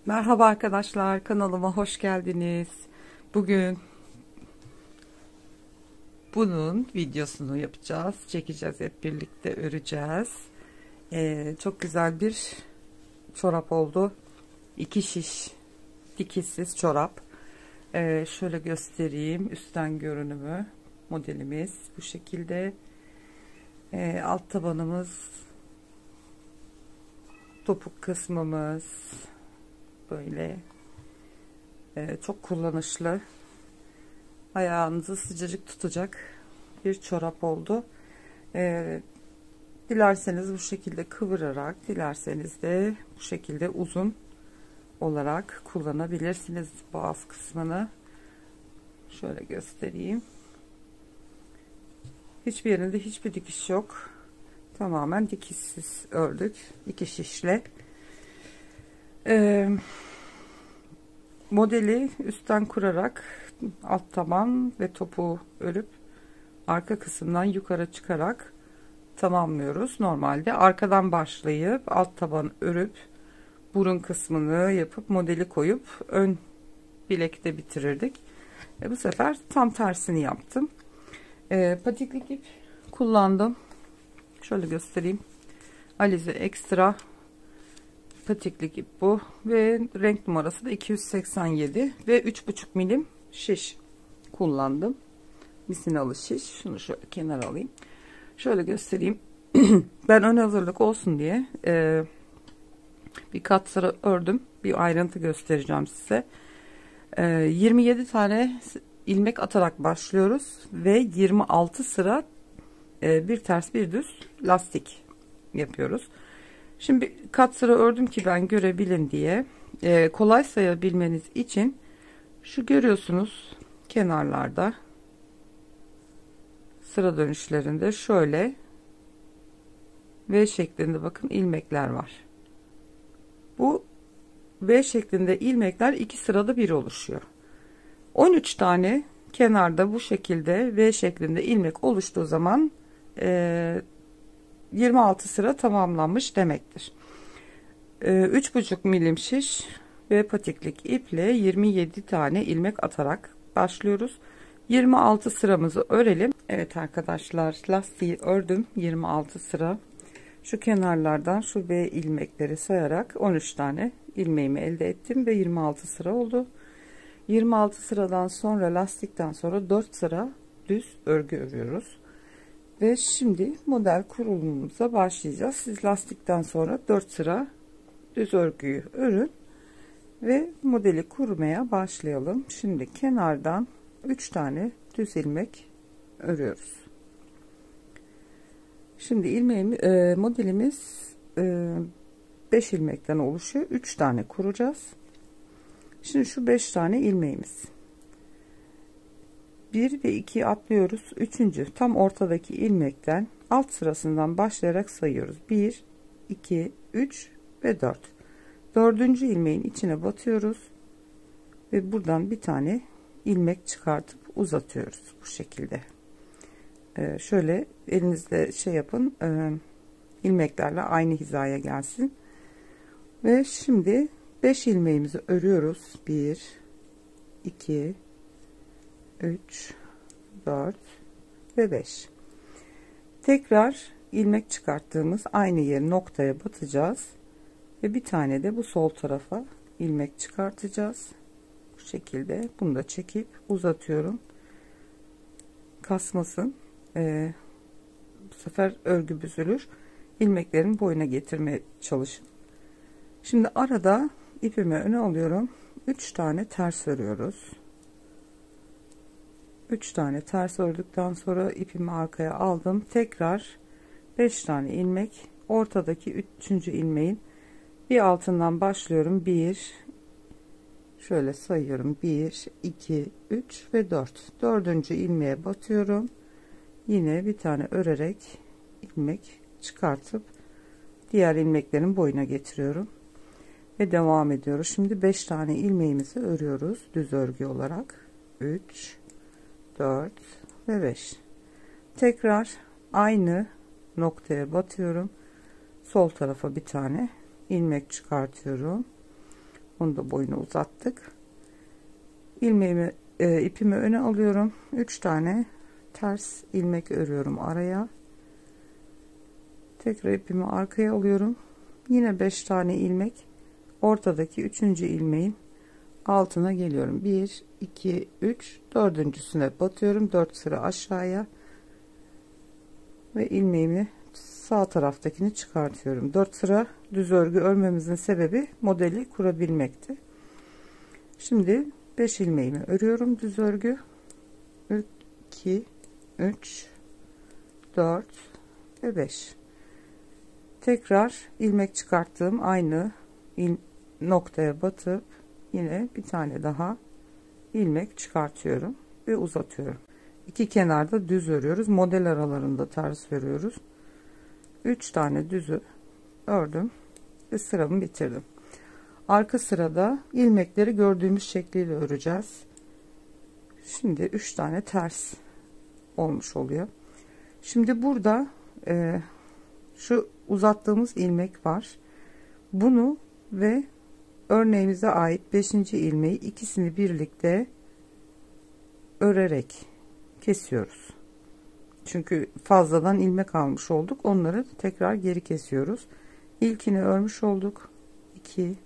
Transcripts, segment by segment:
Merhaba arkadaşlar, kanalıma hoş geldiniz. Bugün bunun videosunu yapacağız, çekeceğiz, hep birlikte öreceğiz. Çok güzel bir çorap oldu. 2 şiş dikişsiz çorap. Şöyle göstereyim üstten görünümü. Modelimiz bu şekilde. Alt tabanımız, topuk kısmımız böyle. Çok kullanışlı, ayağınızı sıcacık tutacak bir çorap oldu. Dilerseniz bu şekilde kıvırarak, dilerseniz de bu şekilde uzun olarak kullanabilirsiniz boğaz kısmını. Şöyle göstereyim. Hiçbir yerinde hiçbir dikiş yok, tamamen dikişsiz ördük 2 şişle. Modeli üstten kurarak alt taban ve topuğu örüp arka kısımdan yukarı çıkarak tamamlıyoruz. Normalde arkadan başlayıp alt taban örüp burun kısmını yapıp modeli koyup ön bilekte bitirirdik. Bu sefer tam tersini yaptım. Patiklik ip kullandım. Şöyle göstereyim. Alize Extra patiklik ip bu ve renk numarası da 287 ve 3,5 milim şiş kullandım. Misinalı şiş. Şunu şöyle kenara alayım. Şöyle göstereyim. Ben ön hazırlık olsun diye bir kat sıra ördüm. Bir ayrıntı göstereceğim size. 27 tane ilmek atarak başlıyoruz ve 26 sıra bir ters bir düz lastik yapıyoruz. Şimdi kat sıra ördüm ki ben görebilin diye. Kolay sayabilmeniz için şu görüyorsunuz kenarlarda sıra dönüşlerinde şöyle V şeklinde bakın ilmekler var. Bu V şeklinde ilmekler 2 sırada bir oluşuyor. 13 tane kenarda bu şekilde V şeklinde ilmek oluştuğu zaman 26 sıra tamamlanmış demektir. 3,5 milim şiş ve patiklik iple 27 tane ilmek atarak başlıyoruz. 26 sıramızı örelim. Evet arkadaşlar, lastiği ördüm 26 sıra. Şu kenarlardan şu V ilmekleri sayarak 13 tane ilmeğimi elde ettim ve 26 sıra oldu. 26 sıradan sonra, lastikten sonra 4 sıra düz örgü örüyoruz. Ve şimdi model kurulumumuza başlayacağız. Siz lastikten sonra 4 sıra düz örgüyü örün ve modeli kurmaya başlayalım. Şimdi kenardan 3 tane düz ilmek örüyoruz. Şimdi modelimiz 5 ilmekten oluşuyor. 3 tane kuracağız. Şimdi şu 5 tane ilmeğimiz. 1 ve 2 atlıyoruz. 3. tam ortadaki ilmekten alt sırasından başlayarak sayıyoruz. 1, 2, 3 ve 4. 4. ilmeğin içine batıyoruz ve buradan bir tane ilmek çıkartıp uzatıyoruz bu şekilde. Şöyle elinizde şey yapın, ilmeklerle aynı hizaya gelsin. Ve şimdi 5 ilmeğimizi örüyoruz. 1, 2, 3, 4 ve 5. Tekrar ilmek çıkarttığımız aynı yer noktaya batacağız ve bir tane de bu sol tarafa ilmek çıkartacağız. Bu şekilde bunu da çekip uzatıyorum. Kasmasın. Bu sefer örgü büzülür. İlmeklerin boyuna getirmeye çalışın. Şimdi arada ipimi öne alıyorum. 3 tane ters örüyoruz. 3 tane ters ördükten sonra ipimi arkaya aldım. Tekrar 5 tane ilmek, ortadaki 3. ilmeğin bir altından başlıyorum. 1, şöyle sayıyorum, 1, 2, 3 ve 4. 4. ilmeğe batıyorum. Yine bir tane örerek ilmek çıkartıp diğer ilmeklerin boyuna getiriyorum ve devam ediyoruz. Şimdi 5 tane ilmeğimizi örüyoruz düz örgü olarak. 3, 4 ve 5. Tekrar aynı noktaya batıyorum. Sol tarafa bir tane ilmek çıkartıyorum. Onu da boyunu uzattık. İlmeğimi ipimi öne alıyorum. 3 tane ters ilmek örüyorum araya. Tekrar ipimi arkaya alıyorum. Yine 5 tane ilmek ortadaki 3. ilmeğin altına geliyorum. 1 2 3 dördüncüsüne batıyorum. 4 sıra aşağıya ve ilmeğimi sağ taraftakini çıkartıyorum. 4 sıra düz örgü örmemizin sebebi modeli kurabilmekti. Şimdi 5 ilmeğimi örüyorum düz örgü. 2 3 4 ve 5. Tekrar ilmek çıkarttığım aynı noktaya batıp yine bir tane daha ilmek çıkartıyorum ve uzatıyorum. İki kenarda düz örüyoruz. Model aralarında ters örüyoruz. 3 tane düzü ördüm ve sıramı bitirdim. Arka sırada ilmekleri gördüğümüz şekliyle öreceğiz. Şimdi 3 tane ters olmuş oluyor. Şimdi burada şu uzattığımız ilmek var. Bunu ve örneğimize ait 5. ilmeği ikisini birlikte örerek kesiyoruz. Çünkü fazladan ilmek almış olduk. Onları tekrar geri kesiyoruz. İlkini örmüş olduk. 2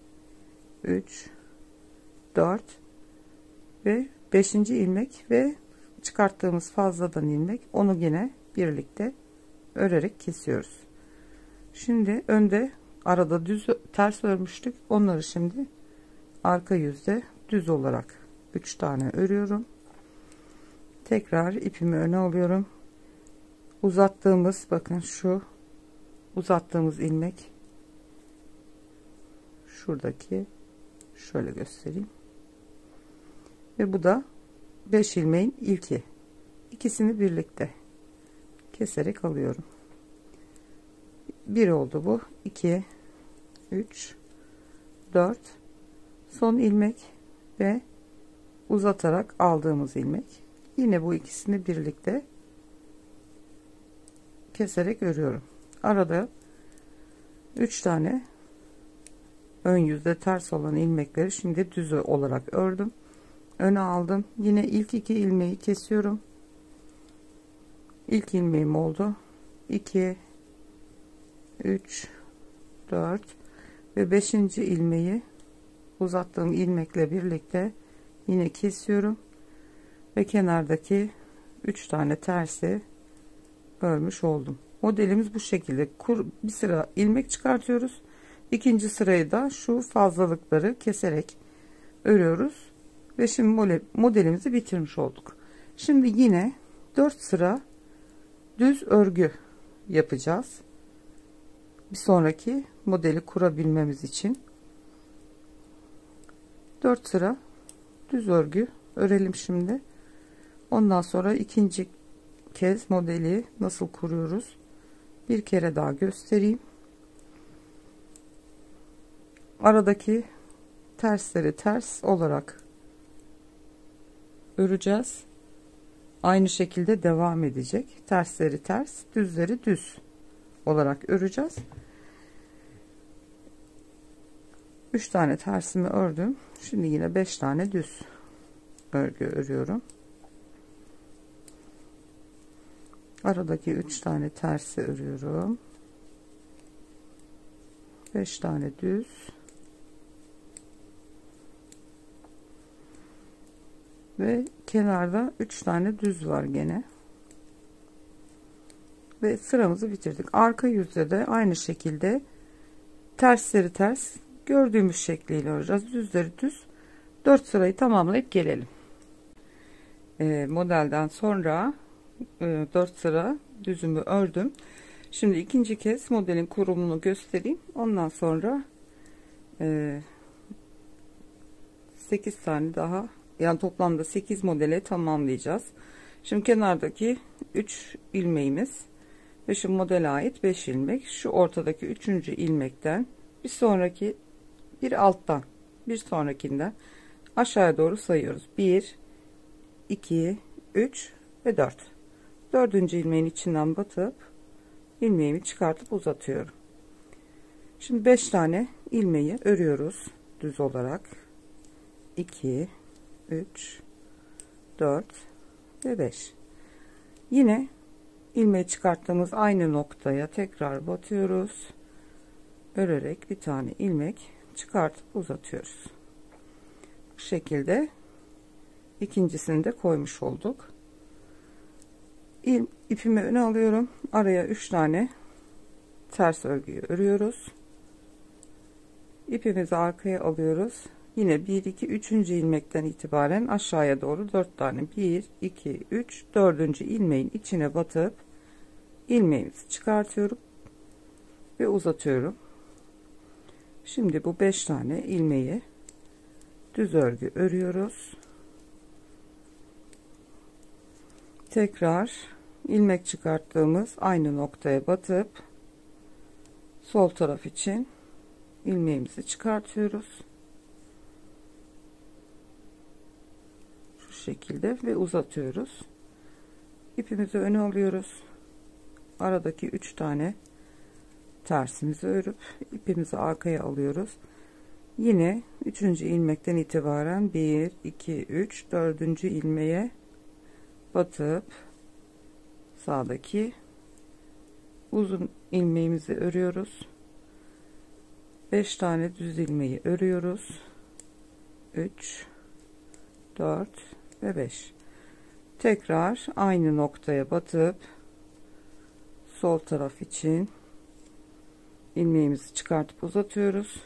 3 4 ve 5. ilmek ve çıkarttığımız fazladan ilmek, onu yine birlikte örerek kesiyoruz. Şimdi önde arada düz ters örmüştük. Onları şimdi arka yüzde düz olarak 3 tane örüyorum. Tekrar ipimi öne alıyorum. Uzattığımız, bakın şu uzattığımız ilmek şuradaki, şöyle göstereyim. Ve bu da 5 ilmeğin ilki. İkisini birlikte keserek alıyorum. 1 oldu bu. 2 3 4 son ilmek ve uzatarak aldığımız ilmek. Yine bu ikisini birlikte keserek örüyorum. Arada 3 tane ön yüzde ters olan ilmekleri şimdi düz olarak ördüm. Öne aldım. Yine ilk 2 ilmeği kesiyorum. İlk ilmeğim oldu. 2 3 4 ve 5. ilmeği uzattığım ilmekle birlikte yine kesiyorum ve kenardaki 3 tane tersi örmüş oldum. Modelimiz bu şekilde. Bir sıra ilmek çıkartıyoruz. İkinci sırayı da şu fazlalıkları keserek örüyoruz ve şimdi modelimizi bitirmiş olduk. Şimdi yine 4 sıra düz örgü yapacağız. Bir sonraki modeli kurabilmemiz için 4 sıra düz örgü örelim şimdi. Ondan sonra ikinci kez modeli nasıl kuruyoruz bir kere daha göstereyim. Aradaki tersleri ters olarak öreceğiz. Aynı şekilde devam edecek. Tersleri ters, düzleri düz olarak öreceğiz. 3 tane tersimi ördüm. Şimdi yine 5 tane düz örgü örüyorum. Aradaki 3 tane tersi örüyorum. 5 tane düz. Ve kenarda 3 tane düz var gene. Ve sıramızı bitirdik. Arka yüzde de aynı şekilde tersleri ters, gördüğümüz şekliyle öreceğiz. Düzleri düz. 4 sırayı tamamlayıp gelelim. Modelden sonra 4 sıra düzümü ördüm. Şimdi ikinci kez modelin kurulumunu göstereyim. Ondan sonra 8 tane daha, yani toplamda 8 modele tamamlayacağız. Şimdi kenardaki 3 ilmeğimiz ve şu modele ait 5 ilmek, şu ortadaki 3. ilmekten bir sonraki, bir alttan bir sonrakinden aşağıya doğru sayıyoruz. 1 2 3 ve 4. 4. ilmeğin içinden batıp ilmeğimi çıkartıp uzatıyorum. Şimdi 5 tane ilmeği örüyoruz. düz olarak 2 3 4 ve 5. Yine ilmeği çıkarttığımız aynı noktaya tekrar batıyoruz. Örerek bir tane ilmek çıkartıp uzatıyoruz. Bu şekilde ikincisini de koymuş olduk. İpimi öne alıyorum. Araya 3 tane ters örgüyü örüyoruz. İpimizi arkaya alıyoruz. Yine 1 2 3. ilmekten itibaren aşağıya doğru 4 tane 1 2 3 4. ilmeğin içine batıp ilmeğimizi çıkartıyorum ve uzatıyorum. Şimdi bu 5 tane ilmeği düz örgü örüyoruz. Tekrar ilmek çıkarttığımız aynı noktaya batıp sol taraf için ilmeğimizi çıkartıyoruz. Şu şekilde ve uzatıyoruz. İpimizi öne alıyoruz. Aradaki 3 tane tersimizi örüp ipimizi arkaya alıyoruz. Yine 3. ilmekten itibaren 1 2 3 4. ilmeğe batıp sağdaki uzun ilmeğimizi örüyoruz. 5 tane düz ilmeği örüyoruz. 3 4 ve 5. Tekrar aynı noktaya batıp sol taraf için ilmeğimizi çıkartıp uzatıyoruz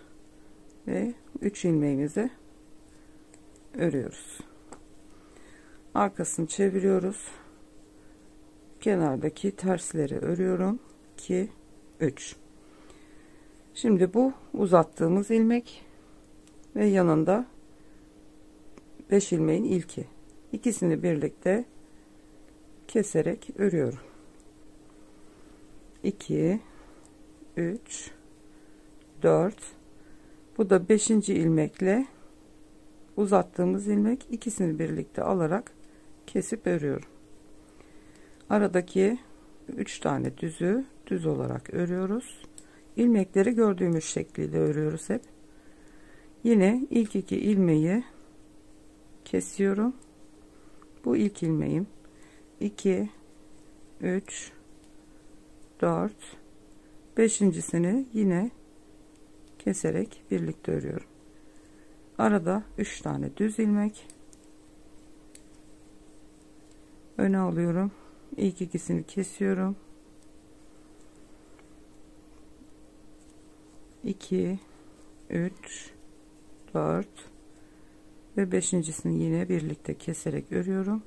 ve 3 ilmeğimizi örüyoruz. Arkasını çeviriyoruz. Kenardaki tersleri örüyorum. 2 3. Şimdi bu uzattığımız ilmek ve yanında 5 ilmeğin ilki. İkisini birlikte keserek örüyorum. 2 3 4. Bu da 5. ilmekle uzattığımız ilmek, ikisini birlikte alarak kesip örüyorum. Aradaki 3 tane düzü düz olarak örüyoruz. İlmekleri gördüğümüz şekilde örüyoruz hep. Yine ilk 2 ilmeği kesiyorum. Bu ilk ilmeğim. 2 3 4 5.'sini yine keserek birlikte örüyorum. Arada 3 tane düz ilmek öne alıyorum. İlk ikisini kesiyorum. 2 3 4 ve 5.'sini yine birlikte keserek örüyorum.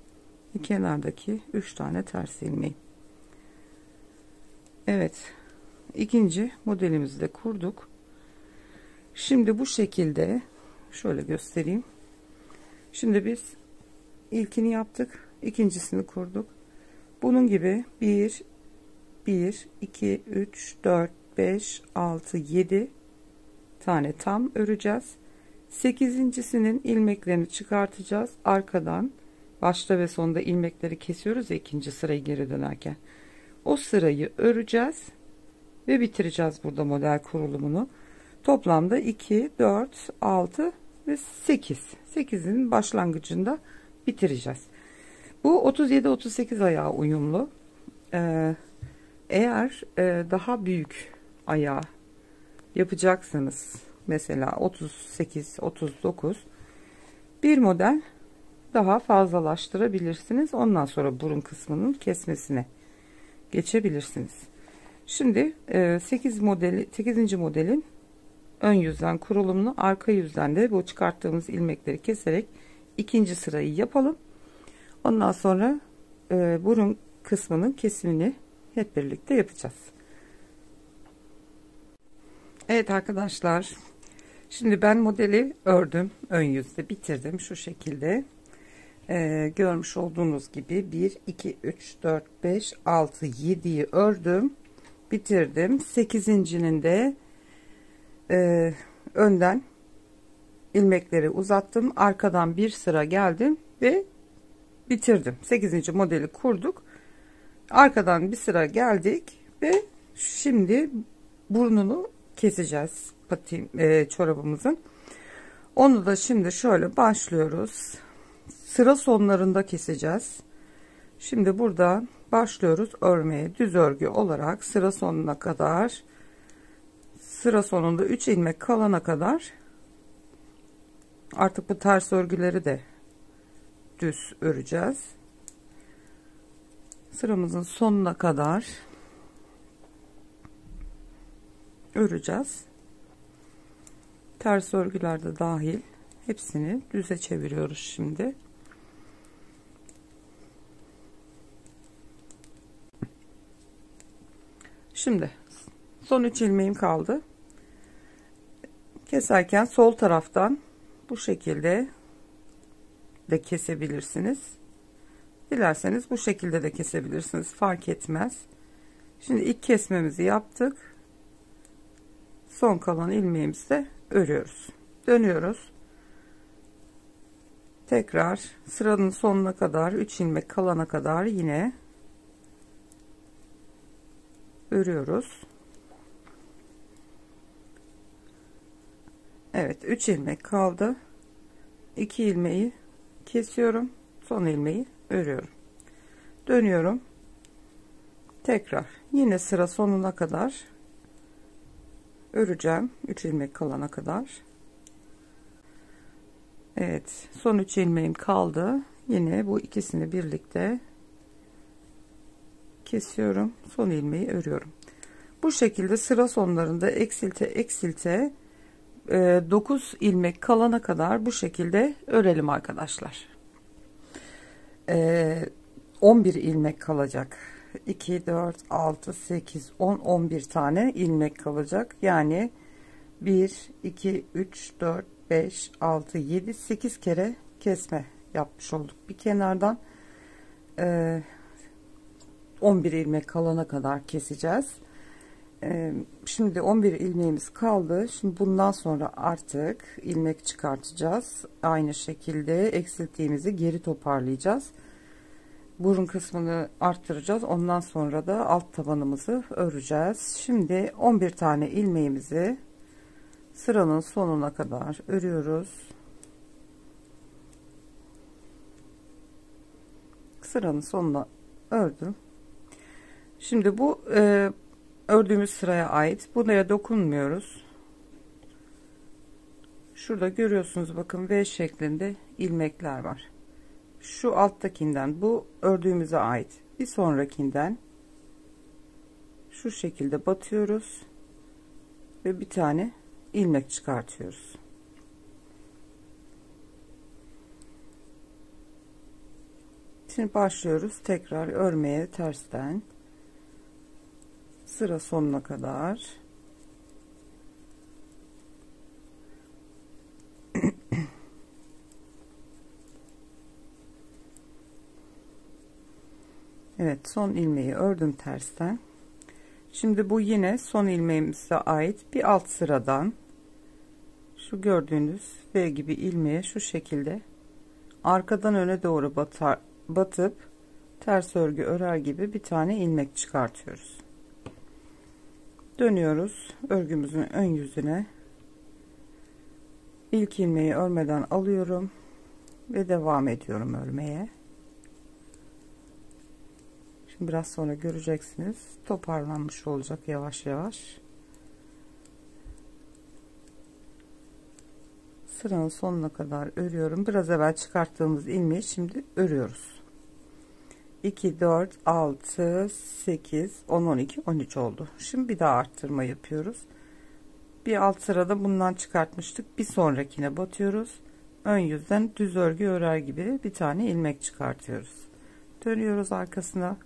Ve kenardaki 3 tane ters ilmeği. Evet, ikinci modelimizi de kurduk. Şimdi bu şekilde şöyle göstereyim. Şimdi biz ilkini yaptık, ikincisini kurduk. Bunun gibi 1 2 3 4 5 6 7 tane tam öreceğiz. 8.'sinin ilmeklerini çıkartacağız. Arkadan başta ve sonda ilmekleri kesiyoruz ya, ikinci sırayı geri dönerken. O sırayı öreceğiz ve bitireceğiz burada model kurulumunu. Toplamda 2 4 6 ve 8. 8'in başlangıcında bitireceğiz. Bu 37-38 ayağı uyumlu. Eğer daha büyük ayağı yapacaksanız, mesela 38-39, bir model daha fazlalaştırabilirsiniz. Ondan sonra burun kısmının kesmesine geçebilirsiniz. Şimdi 8. modelin ön yüzden kurulumunu, arka yüzden de bu çıkarttığımız ilmekleri keserek ikinci sırayı yapalım. Ondan sonra burun kısmının kesimini hep birlikte yapacağız. Evet arkadaşlar, şimdi ben modeli ördüm, ön yüzde bitirdim şu şekilde. Görmüş olduğunuz gibi 1 2 3 4 5 6 7'yi ördüm, bitirdim. 8.'nin de önden ilmekleri uzattım, arkadan bir sıra geldim ve bitirdim. 8. modeli kurduk, arkadan bir sıra geldik ve şimdi burnunu keseceğiz çorabımızın. Onu da şimdi şöyle başlıyoruz. Sıra sonlarında keseceğiz. Şimdi burada başlıyoruz örmeye. Düz örgü olarak sıra sonuna kadar, sıra sonunda 3 ilmek kalana kadar, artık bu ters örgüleri de düz öreceğiz. Sıramızın sonuna kadar öreceğiz. Ters örgüler de dahil hepsini düze çeviriyoruz şimdi. Şimdi son 3 ilmeğim kaldı. Keserken sol taraftan bu şekilde de kesebilirsiniz. Dilerseniz bu şekilde de kesebilirsiniz. Fark etmez. Şimdi ilk kesmemizi yaptık. Son kalan ilmeğimizi de örüyoruz. Dönüyoruz. Tekrar sıranın sonuna kadar 3 ilmek kalana kadar yine örüyoruz. Evet, 3 ilmek kaldı. 2 ilmeği kesiyorum. Son ilmeği örüyorum. Dönüyorum. Tekrar yine sıra sonuna kadar öreceğim. 3 ilmek kalana kadar. Evet, son 3 ilmeğim kaldı. Yine bu ikisini birlikte kesiyorum. Son ilmeği örüyorum. Bu şekilde sıra sonlarında eksilte eksilte 9 ilmek kalana kadar bu şekilde örelim arkadaşlar. 11 ilmek kalacak. 2 4 6 8 10 11 tane ilmek kalacak. Yani 1 2 3 4 5 6 7 8 kere kesme yapmış olduk. Bir kenardan 11 ilmek kalana kadar keseceğiz. Şimdi 11 ilmeğimiz kaldı. Şimdi bundan sonra artık ilmek çıkartacağız. Aynı şekilde eksilttiğimizi geri toparlayacağız. Burun kısmını arttıracağız. Ondan sonra da alt tabanımızı öreceğiz. Şimdi 11 tane ilmeğimizi sıranın sonuna kadar örüyoruz. Sıranın sonuna ördüm. Şimdi bu ördüğümüz sıraya ait. Buraya dokunmuyoruz. Şurada görüyorsunuz, bakın V şeklinde ilmekler var. Şu alttakinden, bu ördüğümüze ait. Bir sonrakinden şu şekilde batıyoruz ve bir tane ilmek çıkartıyoruz. Şimdi başlıyoruz tekrar örmeye tersten. Sıra sonuna kadar evet, son ilmeği ördüm tersten. Şimdi bu yine son ilmeğimize ait bir alt sıradan şu gördüğünüz V gibi ilmeğe şu şekilde arkadan öne doğru batıp ters örgü örer gibi bir tane ilmek çıkartıyoruz. Dönüyoruz örgümüzün ön yüzüne. İlk ilmeği örmeden alıyorum ve devam ediyorum örmeye. Şimdi biraz sonra göreceksiniz, toparlanmış olacak yavaş yavaş. Sıranın sonuna kadar örüyorum. Biraz evvel çıkarttığımız ilmeği şimdi örüyoruz. 2 4 6 8 10 12 13 oldu. Şimdi bir daha arttırma yapıyoruz. Bir alt sırada bundan çıkartmıştık. Bir sonrakine batıyoruz. Ön yüzden düz örgü örer gibi bir tane ilmek çıkartıyoruz. Dönüyoruz arkasına.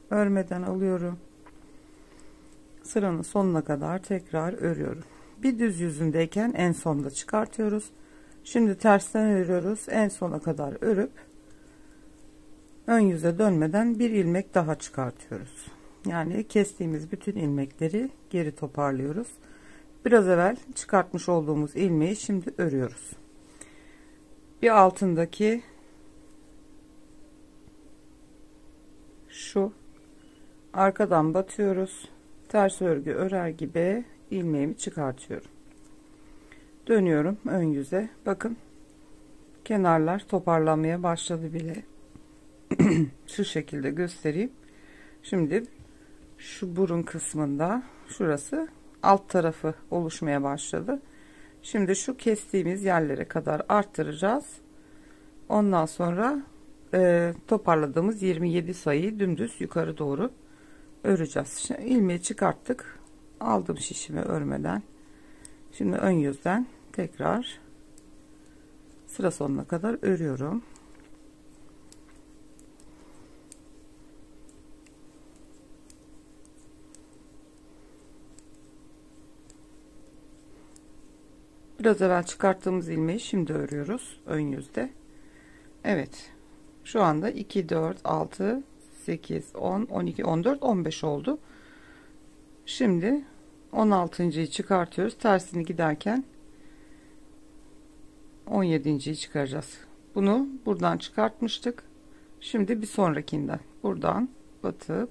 Örmeden alıyorum. Sıranın sonuna kadar tekrar örüyorum. Bir düz yüzündeyken en sonda çıkartıyoruz. Şimdi tersten örüyoruz. En sona kadar örüp ön yüze dönmeden bir ilmek daha çıkartıyoruz. Yani kestiğimiz bütün ilmekleri geri toparlıyoruz. Biraz evvel çıkartmış olduğumuz ilmeği şimdi örüyoruz. Bir altındaki şu arkadan batıyoruz. Ters örgü örer gibi ilmeğimi çıkartıyorum. Dönüyorum ön yüze. Bakın kenarlar toparlanmaya başladı bile. Şu şekilde göstereyim. Şimdi şu burun kısmında şurası alt tarafı oluşmaya başladı. Şimdi şu kestiğimiz yerlere kadar arttıracağız. Ondan sonra toparladığımız 27 sayıyı dümdüz yukarı doğru öreceğiz. Şimdi ilmeği çıkarttık. Aldım şişimi örmeden. Şimdi ön yüzden tekrar sıra sonuna kadar örüyorum. Biraz evvel çıkarttığımız ilmeği şimdi örüyoruz ön yüzde. Evet. Şu anda 2, 4, 6, 8, 10, 12, 14, 15 oldu. Şimdi 16.'yı çıkartıyoruz. Tersini giderken 17.'yi çıkaracağız. Bunu buradan çıkartmıştık. Şimdi bir sonrakinden buradan batıp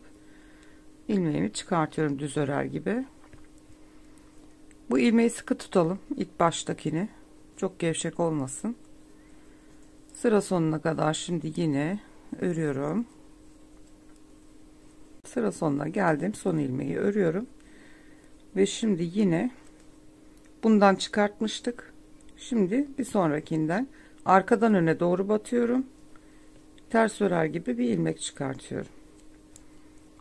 ilmeğimi çıkartıyorum düz örer gibi. Bu ilmeği sıkı tutalım. İlk baştakini çok gevşek olmasın. Sıra sonuna kadar şimdi yine örüyorum. Sıra sonuna geldim. Son ilmeği örüyorum. Ve şimdi yine bundan çıkartmıştık. Şimdi bir sonrakinden arkadan öne doğru batıyorum. Ters örer gibi bir ilmek çıkartıyorum.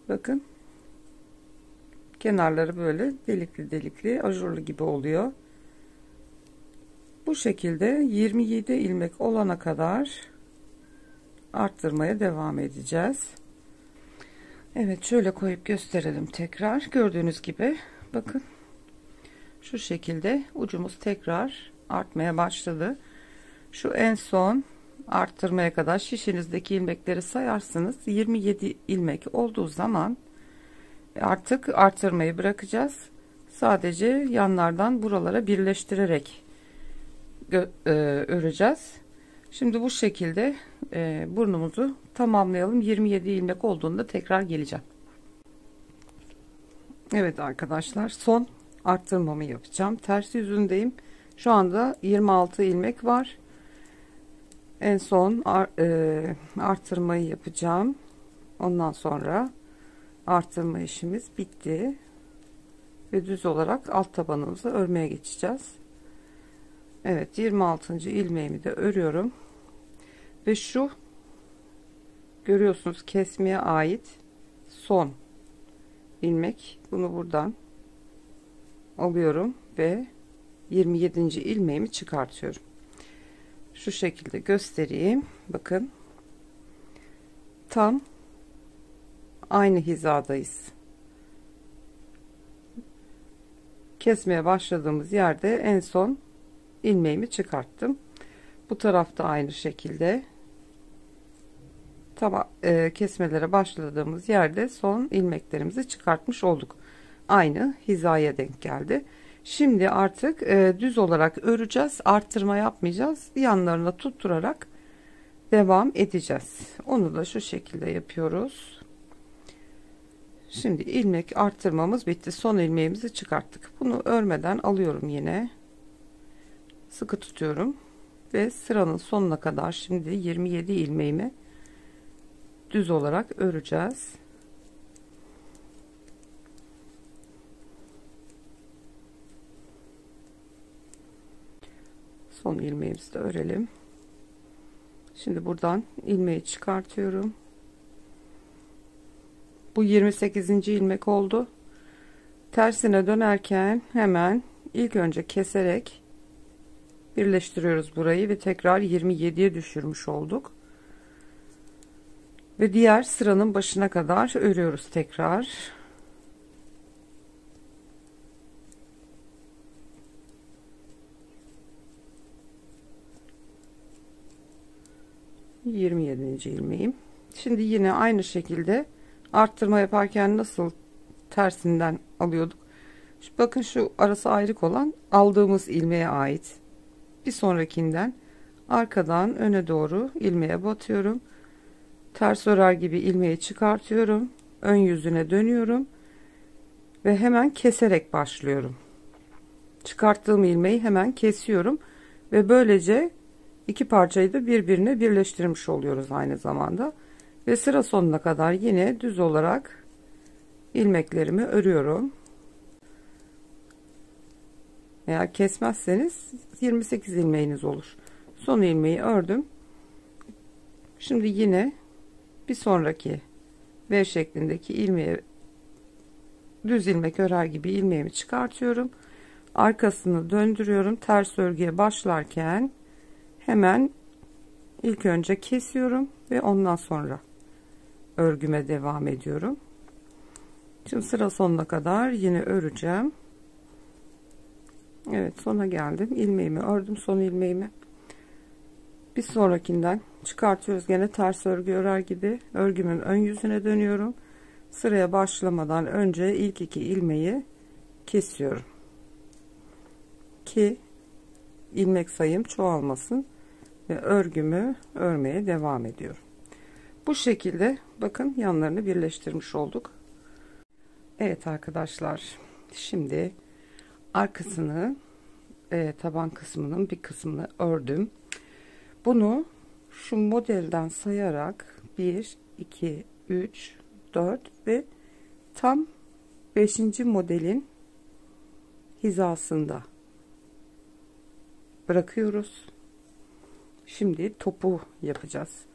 Bakın. Kenarları böyle delikli delikli ajurlu gibi oluyor. Bu şekilde 27 ilmek olana kadar arttırmaya devam edeceğiz. Evet, şöyle koyup gösterelim tekrar. Gördüğünüz gibi bakın şu şekilde ucumuz tekrar artmaya başladı. Şu en son arttırmaya kadar şişinizdeki ilmekleri sayarsınız. 27 ilmek olduğu zaman artık arttırmayı bırakacağız. Sadece yanlardan buralara birleştirerek öreceğiz. Şimdi bu şekilde burnumuzu tamamlayalım. 27 ilmek olduğunda tekrar geleceğim. Evet arkadaşlar, son arttırmamı yapacağım. Ters yüzündeyim. Şu anda 26 ilmek var. En son arttırmayı yapacağım. Ondan sonra arttırma işimiz bitti ve düz olarak alt tabanımızı örmeye geçeceğiz. Evet, 26. ilmeğimi de örüyorum ve şu görüyorsunuz kesmeye ait son ilmek, bunu buradan alıyorum ve 27. ilmeğimi çıkartıyorum. Şu şekilde göstereyim. Bakın tam aynı hizadayız. Kesmeye başladığımız yerde en son ilmeğimi çıkarttım. Bu tarafta aynı şekilde kesmelere başladığımız yerde son ilmeklerimizi çıkartmış olduk. Aynı hizaya denk geldi. Şimdi artık düz olarak öreceğiz. Arttırma yapmayacağız. Yanlarına tutturarak devam edeceğiz. Onu da şu şekilde yapıyoruz. Şimdi ilmek arttırmamız bitti. Son ilmeğimizi çıkarttık. Bunu örmeden alıyorum yine. Sıkı tutuyorum ve sıranın sonuna kadar şimdi 27 ilmeğimi düz olarak öreceğiz. Son ilmeğimizi de örelim. Şimdi buradan ilmeği çıkartıyorum. Bu 28. ilmek oldu. Tersine dönerken hemen ilk önce keserek birleştiriyoruz burayı ve tekrar 27'ye düşürmüş olduk. Ve diğer sıranın başına kadar örüyoruz tekrar. ...27. ilmeğim. Şimdi yine aynı şekilde arttırma yaparken nasıl tersinden alıyorduk. Bakın şu arası ayrık olan aldığımız ilmeğe ait. Bir sonrakinden arkadan öne doğru ilmeğe batıyorum. Ters örer gibi ilmeği çıkartıyorum. Ön yüzüne dönüyorum. Ve hemen keserek başlıyorum. çıkarttığım ilmeği hemen kesiyorum ve böylece iki parçayı da birbirine birleştirmiş oluyoruz aynı zamanda. Ve sıra sonuna kadar yine düz olarak ilmeklerimi örüyorum. Eğer kesmezseniz 28 ilmeğiniz olur. Son ilmeği ördüm. Şimdi yine bir sonraki V şeklindeki ilmeği düz ilmek örer gibi ilmeğimi çıkartıyorum. Arkasını döndürüyorum. Ters örgüye başlarken hemen ilk önce kesiyorum ve ondan sonra örgüme devam ediyorum. Şimdi sıra sonuna kadar yine öreceğim. Evet, sona geldim. İlmeğimi ördüm, son ilmeğimi. Bir sonrakinden çıkartıyoruz. Gene ters örgü örer gibi örgümün ön yüzüne dönüyorum. Sıraya başlamadan önce ilk iki ilmeği kesiyorum ki ilmek sayım çoğalmasın ve örgümü örmeye devam ediyorum. Bu şekilde bakın yanlarını birleştirmiş olduk. Evet arkadaşlar, şimdi arkasını taban kısmının bir kısmını ördüm. Bunu şu modelden sayarak 1 2 3 4 ve tam 5. modelin hizasında bırakıyoruz. Şimdi topu yapacağız.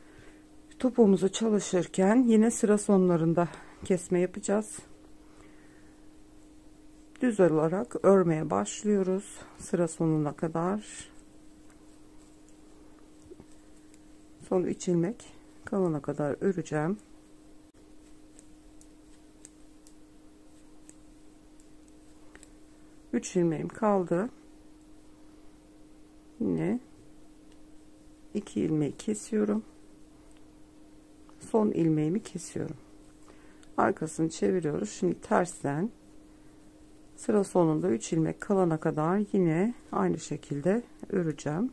Topuğumuzu çalışırken yine sıra sonlarında kesme yapacağız. Düz olarak örmeye başlıyoruz sıra sonuna kadar. Son 3 ilmek kalana kadar öreceğim. Üç ilmeğim kaldı. Yine 2 ilmeği kesiyorum. Son ilmeğimi kesiyorum. Arkasını çeviriyoruz. Şimdi tersten sıra sonunda 3 ilmek kalana kadar yine aynı şekilde öreceğim.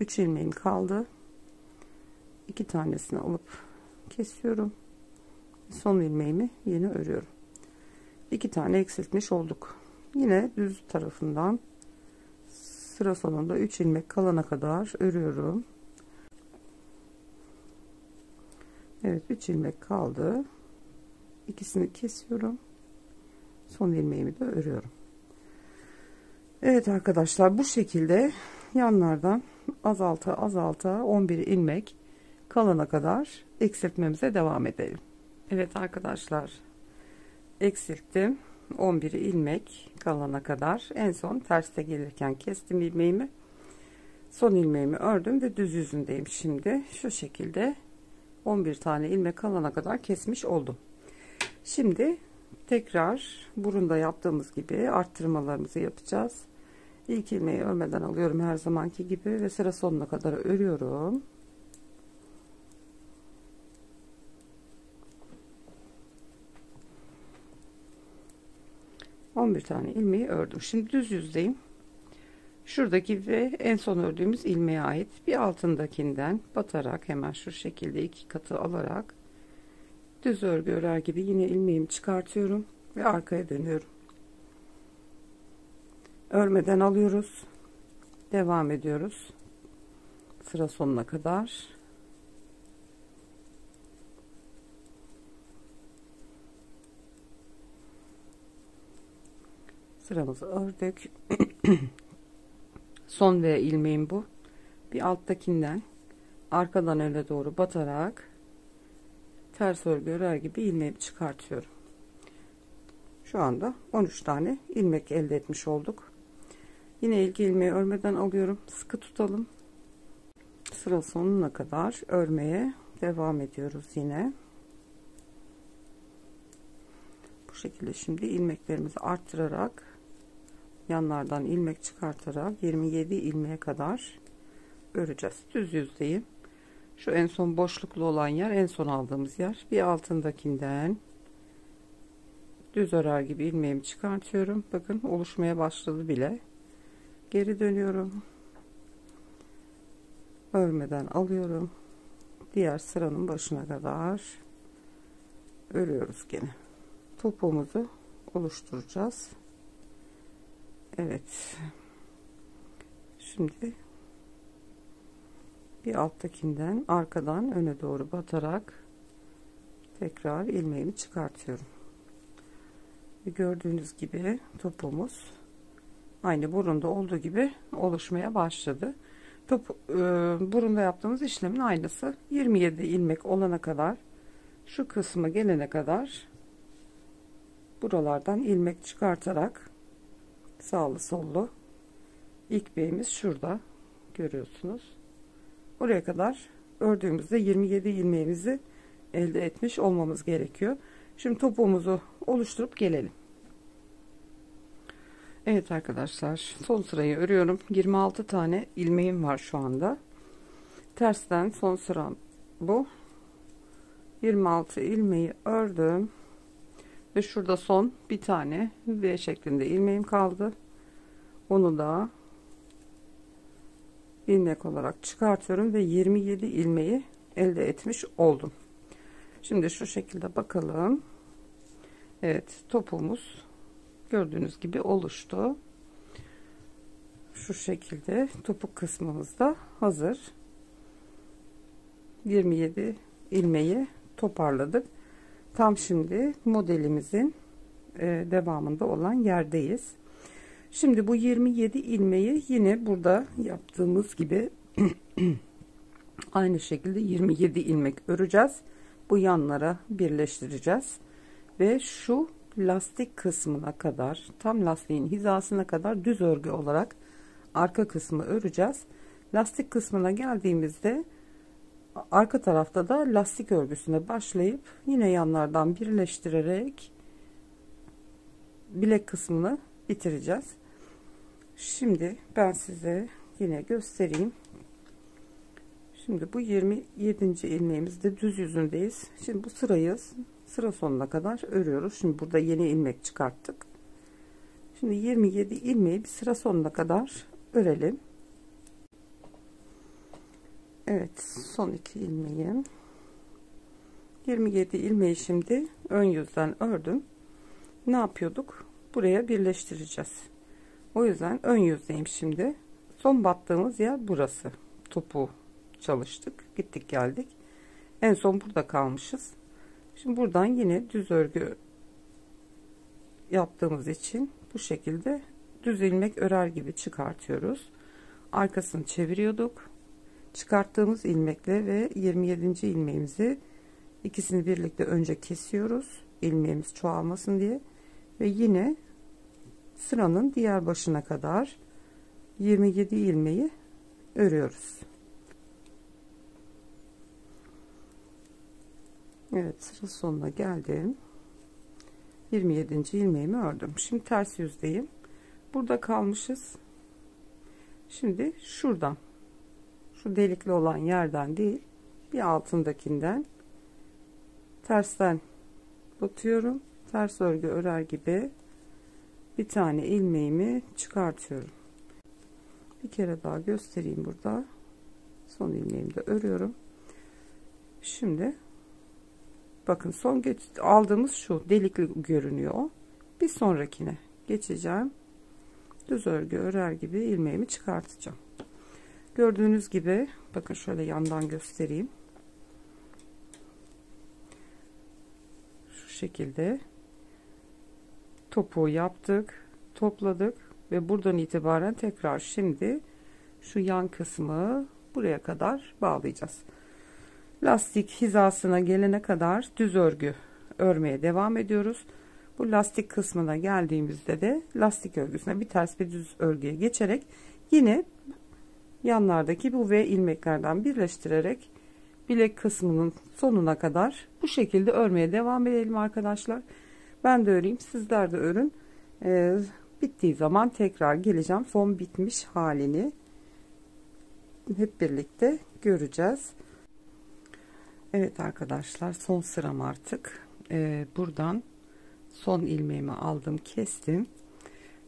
3 ilmeğim kaldı. 2 tanesini alıp kesiyorum. Son ilmeğimi yine örüyorum. 2 tane eksiltmiş olduk. Yine düz tarafından sıra sonunda 3 ilmek kalana kadar örüyorum. Evet, 3 ilmek kaldı. İkisini kesiyorum. Son ilmeğimi de örüyorum. Evet arkadaşlar, bu şekilde yanlardan azalta azalta 11 ilmek kalana kadar eksiltmemize devam edelim. Evet arkadaşlar, eksilttim 11 ilmek kalana kadar. En son terste gelirken kestim ilmeğimi. Son ilmeğimi ördüm ve düz yüzündeyim. Şimdi şu şekilde 11 tane ilmek kalana kadar kesmiş oldum. Şimdi tekrar burunda yaptığımız gibi arttırmalarımızı yapacağız. İlk ilmeği örmeden alıyorum her zamanki gibi ve sıra sonuna kadar örüyorum. Bir tane ilmeği ördüm. Şimdi düz yüzdeyim. Şuradaki ve en son ördüğümüz ilmeğe ait bir altındakinden batarak hemen şu şekilde 2 katı alarak düz örgü örer gibi yine ilmeğimi çıkartıyorum ve arkaya dönüyorum. Örmeden alıyoruz. Devam ediyoruz. Sıra sonuna kadar. Sıramızı ördük. Son ve ilmeğim bu. Bir alttakinden arkadan öne doğru batarak ters örgü örer gibi ilmeğimi çıkartıyorum. Şu anda 13 tane ilmek elde etmiş olduk. Yine ilk ilmeği örmeden alıyorum. Sıkı tutalım. Sıra sonuna kadar örmeye devam ediyoruz yine. Bu şekilde şimdi ilmeklerimizi arttırarak yanlardan ilmek çıkartarak 27 ilmeğe kadar öreceğiz. Düz yüzdeyim. Şu en son boşluklu olan yer, en son aldığımız yer. Bir altındakinden düz örer gibi ilmeğimi çıkartıyorum. Bakın oluşmaya başladı bile. Geri dönüyorum. Örmeden alıyorum. Diğer sıranın başına kadar örüyoruz gene. topuğumuzu oluşturacağız. Evet. Şimdi bir alttakinden arkadan öne doğru batarak tekrar ilmeğimi çıkartıyorum. Ve gördüğünüz gibi topuğumuz aynı burunda olduğu gibi oluşmaya başladı. Burunda yaptığımız işlemin aynısı. 27 ilmek olana kadar, şu kısmı gelene kadar buralardan ilmek çıkartarak sağlı sollu, ilk beğimiz şurada görüyorsunuz. Oraya kadar ördüğümüzde 27 ilmeğimizi elde etmiş olmamız gerekiyor. Şimdi topuğumuzu oluşturup gelelim. Evet arkadaşlar, son sırayı örüyorum. 26 tane ilmeğim var şu anda. Tersten son sıram bu. 26 ilmeği ördüm ve şurada son bir tane V şeklinde ilmeğim kaldı. Onu da ilmek olarak çıkartıyorum ve 27 ilmeği elde etmiş oldum. Şimdi şu şekilde bakalım. Evet, topuğumuz gördüğünüz gibi oluştu. Şu şekilde topuk kısmımız da hazır. 27 ilmeği toparladık. Tam şimdi modelimizin devamında olan yerdeyiz. Şimdi bu 27 ilmeği yine burada yaptığımız gibi aynı şekilde 27 ilmek öreceğiz. Bu yanlara birleştireceğiz ve şu lastik kısmına kadar, tam lastiğin hizasına kadar düz örgü olarak arka kısmı öreceğiz. Lastik kısmına geldiğimizde arka tarafta da lastik örgüsüne başlayıp yine yanlardan birleştirerek bilek kısmını bitireceğiz. Şimdi ben size yine göstereyim. Şimdi bu 27. ilmeğimizde düz yüzündeyiz. Şimdi bu sırayı sıra sonuna kadar örüyoruz. Şimdi burada yeni ilmek çıkarttık. Şimdi 27 ilmeği bir sıra sonuna kadar örelim. Evet, son 2 ilmeğim. 27 ilmeği şimdi ön yüzden ördüm. Ne yapıyorduk? Buraya birleştireceğiz. O yüzden ön yüzdeyim şimdi. Son battığımız yer burası. Topuğu çalıştık. Gittik geldik. En son burada kalmışız. Şimdi buradan yine düz örgü yaptığımız için bu şekilde düz ilmek örer gibi çıkartıyoruz. Arkasını çeviriyorduk. Çıkarttığımız ilmekle ve 27. ilmeğimizi ikisini birlikte önce kesiyoruz. İlmeğimiz çoğalmasın diye ve yine sıranın diğer başına kadar 27 ilmeği örüyoruz. Evet, sıra sonuna geldim. 27. ilmeğimi ördüm. Şimdi ters yüzdeyim. Burada kalmışız. Şimdi şuradan, şu delikli olan yerden değil, bir altındakinden tersten batıyorum. Ters örgü örer gibi bir tane ilmeğimi çıkartıyorum. Bir kere daha göstereyim burada. Son ilmeğimi de örüyorum. Şimdi bakın son aldığımız şu delikli görünüyor. Bir sonrakine geçeceğim. Düz örgü örer gibi ilmeğimi çıkartacağım. Gördüğünüz gibi bakın şöyle yandan göstereyim. Şu şekilde topuğu yaptık, topladık ve buradan itibaren tekrar şimdi şu yan kısmı buraya kadar bağlayacağız. Lastik hizasına gelene kadar düz örgü örmeye devam ediyoruz. Bu lastik kısmına geldiğimizde de lastik örgüsüne bir ters bir düz örgüye geçerek yine yanlardaki bu V ilmeklerden birleştirerek bilek kısmının sonuna kadar bu şekilde örmeye devam edelim arkadaşlar. Ben de öreyim, sizler de örün. Bittiği zaman tekrar geleceğim. Son bitmiş halini hep birlikte göreceğiz. Evet arkadaşlar, son sıram artık. Buradan son ilmeğimi aldım, kestim.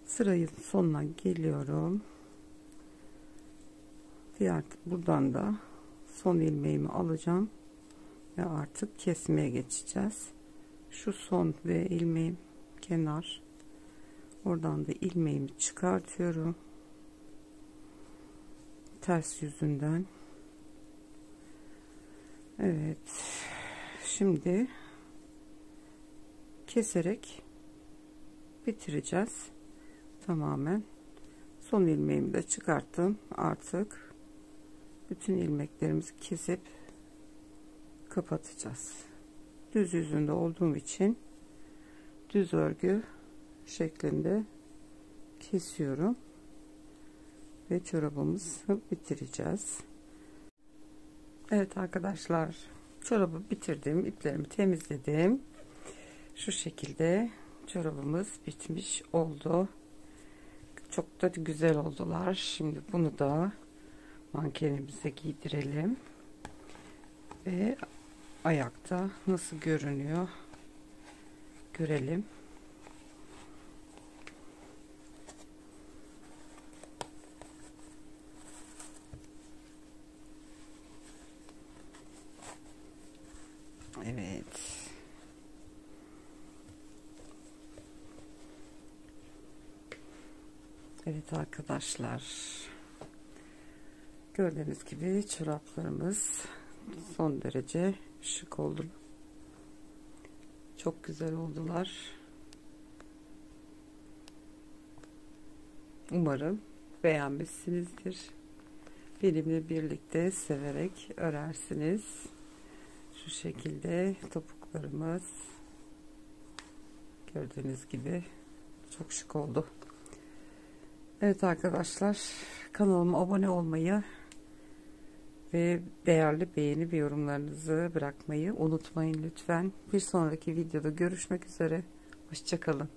Sırayın sonuna geliyorum. Buradan da son ilmeğimi alacağım ve artık kesmeye geçeceğiz. şu son ve ilmeğim kenar, oradan da ilmeğimi çıkartıyorum ters yüzünden. Evet, şimdi keserek bitireceğiz tamamen. Son ilmeğimi de çıkarttım. Artık bütün ilmeklerimizi kesip kapatacağız. Düz yüzünde olduğum için düz örgü şeklinde kesiyorum ve çorabımızı bitireceğiz. Evet arkadaşlar, çorabı bitirdim, iplerimi temizledim. Şu şekilde çorabımız bitmiş oldu. Çok da güzel oldular. Şimdi bunu da mankenimize giydirelim ve ayakta nasıl görünüyor görelim. Evet. Evet arkadaşlar. Gördüğünüz gibi çoraplarımız son derece şık oldu. Çok güzel oldular. Umarım beğenmişsinizdir. Benimle birlikte severek örersiniz. Şu şekilde topuklarımız gördüğünüz gibi çok şık oldu. Evet arkadaşlar, kanalıma abone olmayı ve değerli beğeni ve yorumlarınızı bırakmayı unutmayın lütfen. Bir sonraki videoda görüşmek üzere. Hoşça kalın.